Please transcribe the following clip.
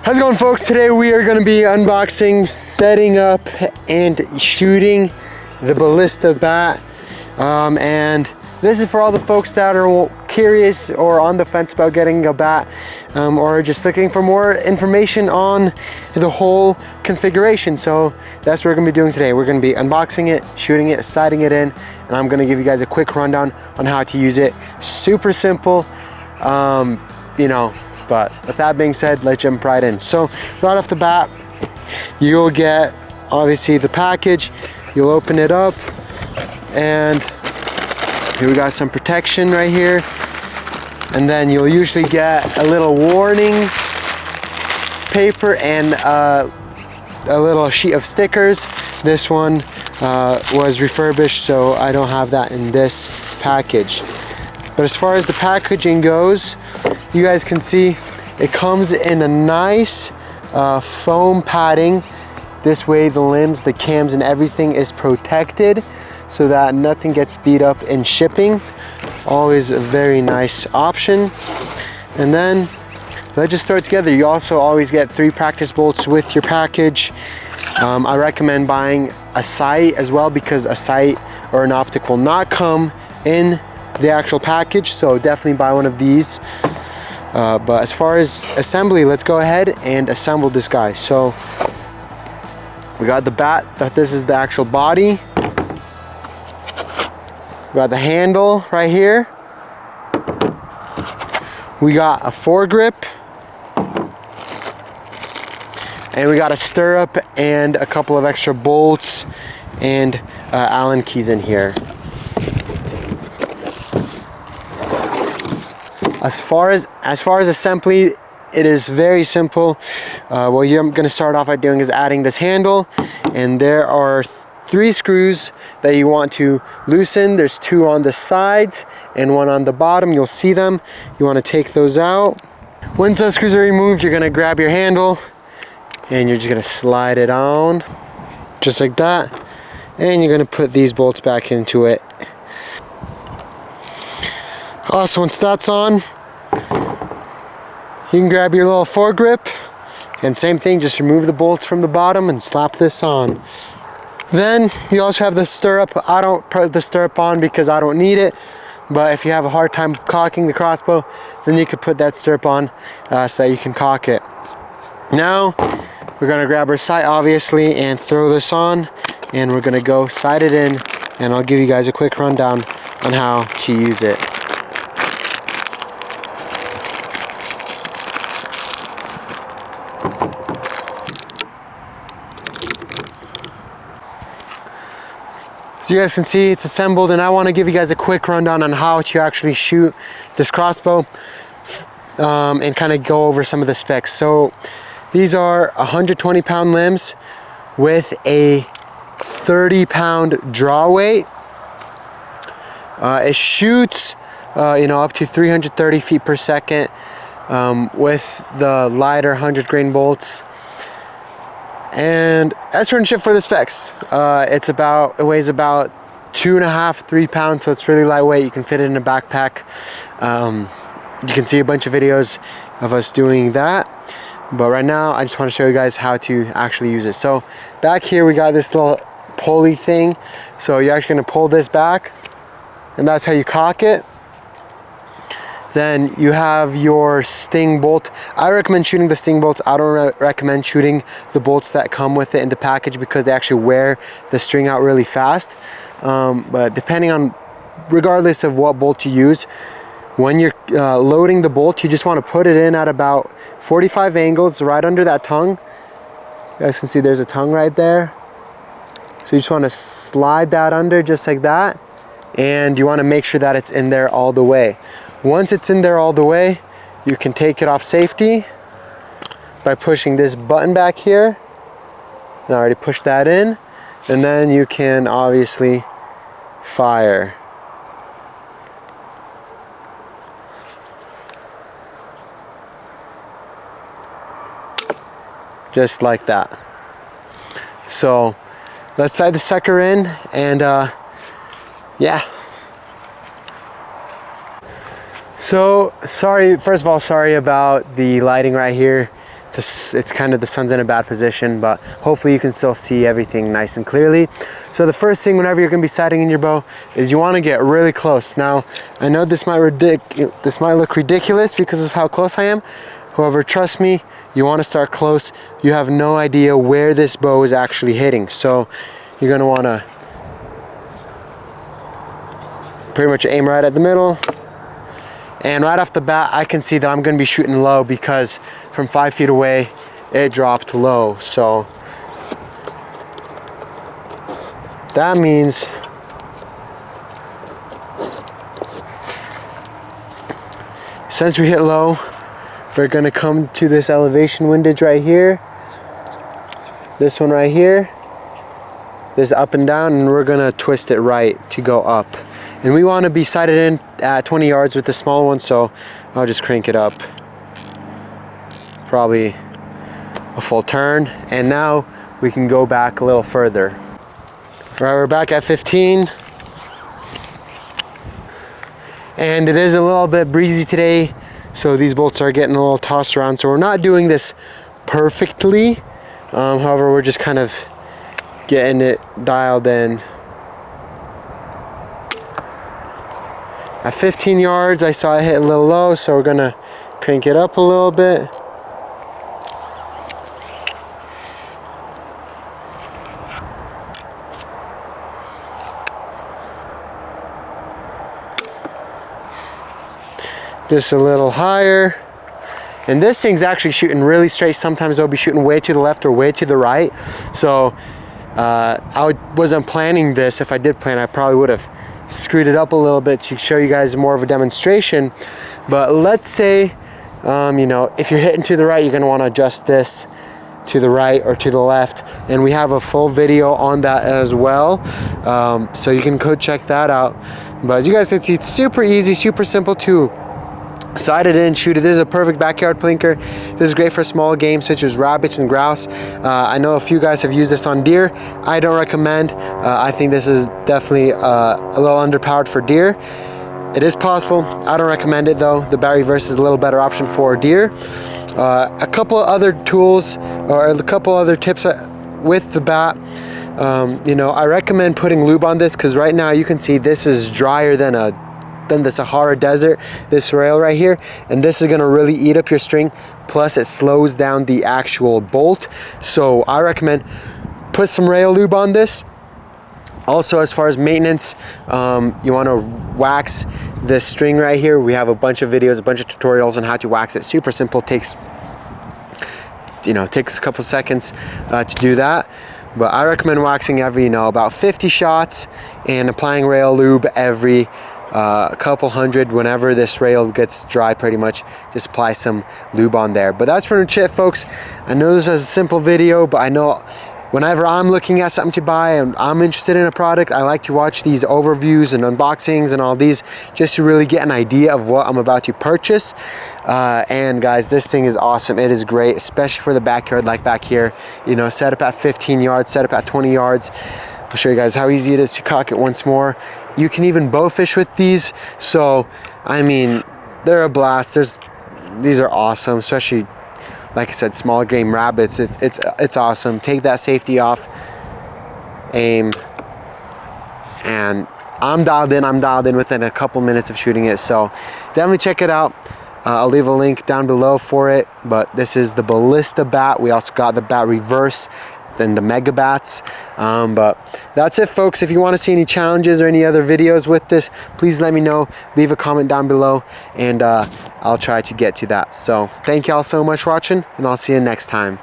How's it going, folks? Today we are going to be unboxing, setting up, and shooting the Ballista Bat. And this is for all the folks that are curious or on the fence about getting a bat, or just looking for more information on the whole configuration. So that's what we're going to be doing today. We're going to be unboxing it, shooting it, sighting it in, and I'm going to give you guys a quick rundown on how to use it. Super simple, but with that being said, let's jump right in. So right off the bat, you'll get obviously the package. You'll open it up, and here we got some protection right here. And then you'll usually get a little warning paper and a little sheet of stickers. This one was refurbished, so I don't have that in this package. But as far as the packaging goes, you guys can see it comes in a nice foam padding. This way the limbs, the cams, and everything is protected so that nothing gets beat up in shipping. Always a very nice option. And then let's just throw it together. You also always get 3 practice bolts with your package. I recommend buying a sight as well, because a sight or an optic will not come in the actual package, so definitely buy one of these. But as far as assembly, let's go ahead and assemble this guy. So we got the bat, this is the actual body. We got the handle right here. We got a foregrip, and we got a stirrup and a couple of extra bolts and Allen keys in here. As far as assembly, it is very simple. What you're going to start off by doing is adding this handle, and there are 3 screws that you want to loosen. There's 2 on the sides and 1 on the bottom. You'll see them. You want to take those out. Once those screws are removed, you're going to grab your handle and you're just going to slide it on just like that, and you're going to put these bolts back into it. Also, once that's on, you can grab your little foregrip, and same thing, just remove the bolts from the bottom and slap this on. Then you also have the stirrup. I don't put the stirrup on because I don't need it, but if you have a hard time cocking the crossbow, then you could put that stirrup on so that you can cock it. Now we're going to grab our sight, obviously, and throw this on, and we're going to go sight it in, and I'll give you guys a quick rundown on how to use it. So you guys can see it's assembled, and I want to give you guys a quick rundown on how to actually shoot this crossbow, and kind of go over some of the specs. So these are 120-pound limbs with a 30-pound draw weight. It shoots up to 330 feet per second with the lighter 100 grain bolts. And that's pretty much it for the specs. It weighs about 2.5–3 pounds, so it's really lightweight. You can fit it in a backpack. You can see a bunch of videos of us doing that, but right now I just want to show you guys how to actually use it. So back here we got this little pulley thing, so you're actually going to pull this back, and that's how you cock it. Then you have your sting bolt. I recommend shooting the sting bolts. I don't recommend shooting the bolts that come with it in the package, because they actually wear the string out really fast. But depending on, regardless of what bolt you use, when you're loading the bolt, you just want to put it in at about 45 angles right under that tongue. You guys can see there's a tongue right there. So you just want to slide that under just like that, and you want to make sure that it's in there all the way. Once it's in there all the way, you can take it off safety by pushing this button back here. And I already pushed that in, and then you can obviously fire. Just like that. So let's sight the sucker in, and yeah. So sorry, first of all, sorry about the lighting right here. it's kind of, the sun's in a bad position, but hopefully you can still see everything nice and clearly. So the first thing whenever you're gonna be sighting in your bow is you wanna get really close. Now, I know this might look ridiculous because of how close I am. However, trust me, you wanna start close. You have no idea where this bow is actually hitting. So you're gonna wanna pretty much aim right at the middle. And right off the bat, I can see that I'm gonna be shooting low because from 5 feet away, it dropped low. So that means since we hit low, we're gonna come to this elevation windage right here. This one right here. This up and down, and we're gonna twist it right to go up. And we wanna be sighted in at 20 yards with the small one, so I'll just crank it up. Probably a full turn. And now we can go back a little further. All right, we're back at 15. And it is a little bit breezy today, so these bolts are getting a little tossed around. So we're not doing this perfectly. However, we're just kind of getting it dialed in. At 15 yards, I saw it hit a little low, so we're gonna crank it up a little bit. Just a little higher. And this thing's actually shooting really straight. Sometimes I'll be shooting way to the left or way to the right. So I wasn't planning this. If I did plan, I probably would have screwed it up a little bit to show you guys more of a demonstration. But let's say, you know, if you're hitting to the right, you're gonna wanna adjust this to the right or to the left. And we have a full video on that as well. So you can go check that out. But as you guys can see, it's super easy, super simple to sight it in, shoot it. This is a perfect backyard plinker. This is great for small game such as rabbits and grouse. I know a few guys have used this on deer. I don't recommend. I think this is definitely a little underpowered for deer. It is possible. I don't recommend it though. The bat reverse is a little better option for deer. A couple of other tools or a couple other tips with the bat. You know, I recommend putting lube on this because right now you can see this is drier than the Sahara Desert, this rail right here, and this is gonna really eat up your string, plus it slows down the actual bolt. So I recommend put some rail lube on this. Also, as far as maintenance, you wanna wax this string right here. We have a bunch of videos, a bunch of tutorials on how to wax it. Super simple, takes a couple seconds to do that. But I recommend waxing every, about 50 shots and applying rail lube every a couple hundred. Whenever this rail gets dry, pretty much just apply some lube on there. But that's pretty much it, folks. I know this is a simple video, but I know whenever I'm looking at something to buy and I'm interested in a product, I like to watch these overviews and unboxings and all these just to really get an idea of what I'm about to purchase. And guys, this thing is awesome. It is great, especially for the backyard, like back here, set up at 15 yards, set up at 20 yards. I'll show you guys how easy it is to cock it once more. You can even bow fish with these. So, I mean, they're a blast. These are awesome, especially, like I said, small game rabbits. It's awesome. Take that safety off, aim, and I'm dialed in within a couple minutes of shooting it. So definitely check it out. I'll leave a link down below for it. But this is the Ballista Bat. We also got the Bat Reverse, then the Mega Bats. But that's it, folks. If you want to see any challenges or any other videos with this, please let me know. Leave a comment down below, and I'll try to get to that. So thank you all so much for watching, and I'll see you next time.